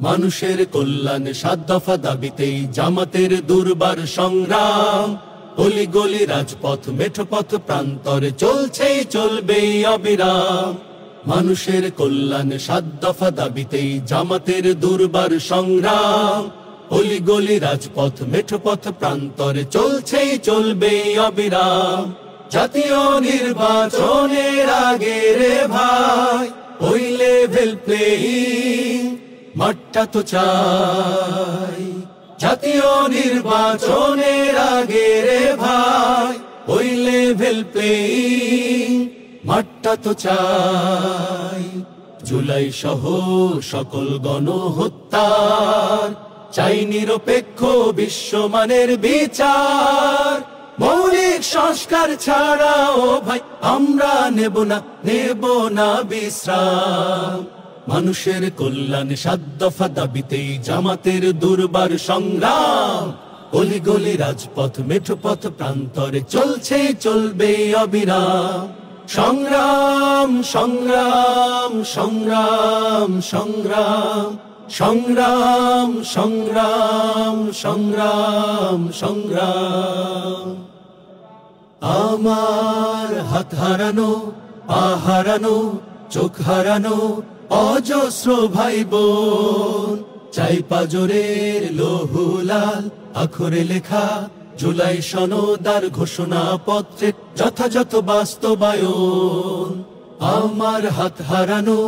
মানুষের কল্যাণে ৭ দফা দাবিতেই জামাতের দুর্বার সংগ্রাম। অলি গলি রাজপথ মেঠো পথ প্রান্তরে চলছেই চলবেই অবিরাম। মানুষের কল্যাণে ৭ দফা দাবিতেই জামাতের দুর্বার সংগ্রাম। অলি গলি রাজপথ মেঠো পথ প্রান্তরে চলছেই চলবেই অবিরাম। জাতীয় নির্বাচনের আগে রে ভাই ওই লেভেল প্লেয়িং মাঠটা তো চাই। জাতীয় নির্বাচনের আগে রে ভাই ওই লেভেল প্লেয়িং মাঠটা তো চাই। জুলাই সহ সকল গণহত্যার চাই নিরপেক্ষ বিশ্বমানের বিচার। মৌলিক সংস্কার ছাড়াও ভাই আমরা নেব না বিশ্রাম। মানুষের কল্যাণে ৭ দফা দাবিতেই জামাতের দুর্বার সংগ্রাম। অলি গলি রাজপথ মেঠো পথ প্রান্তরে চলছে চলবে অবিরাম। সংগ্রাম সংগ্রাম সংগ্রাম সংগ্রাম সংগ্রাম সংগ্রাম সংগ্রাম সংগ্রাম। আমার হাত হারানো পা হারানো চোখ হারানো অজস্র ভাই বোন চাই পাজরের লৌহ লাল আখরে লেখা জুলাই সনদার ঘোষণা পত্রে যথাযথ বাস্তবায়ন। আমার হাত হারানো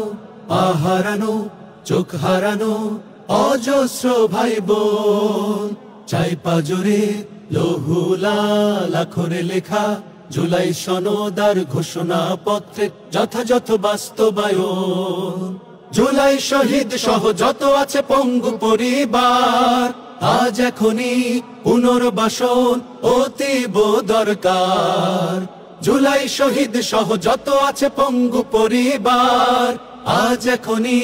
পা হারানো চোখ হারানো অজস্র ভাই বোন চাই পাজরে লৌহ লাল আখরে লেখা জুলাই সনদার ঘোষণা পত্রে যথাযথ বাস্তবায়ন। জুলাই শহীদ সহ যত আছে পঙ্গু পরিবার আজ এখনই পুনর্বাসন অতীব দরকার। জুলাই শহীদ সহ যত আছে পঙ্গু পরিবার আজ এখনই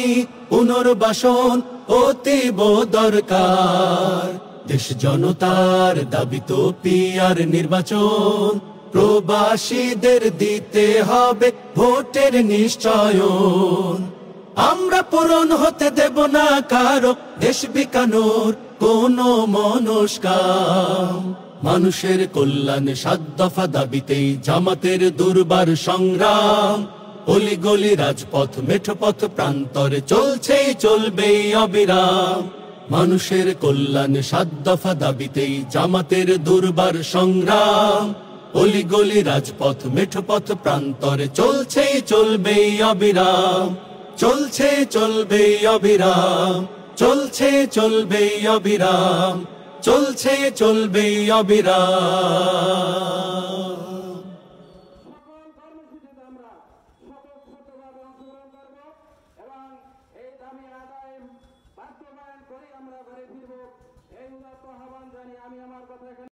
পুনর্বাসন অতীব দরকার। দেশ জনতার দাবি তো পিয়ার নির্বাচন। প্রবাসীদের দিতে হবে ভোটের নিশ্চয়ন। আমরা পূরণ হতে দেব না কারো দেশ বিকানোর কোনো মনস্কাম। মানুষের কল্যাণে ৭ দফা দাবিতেই জামাতের দুর্বার সংগ্রাম। অলি গলি রাজপথ মেঠো পথ প্রান্তরে চলছেই চলবেই অবিরাম। মানুষের কল্যাণে ৭ দফা দাবিতেই জামাতের দুর্বার সংগ্রাম। অলি গলি রাজপথ মেঠো পথ প্রান্তরে চলছেই চলবেই অবিরাম। চলছে চলবেই অবিরাম। চলছে চলবেই অবিরাম। চলছে চলবেই অবিরাম।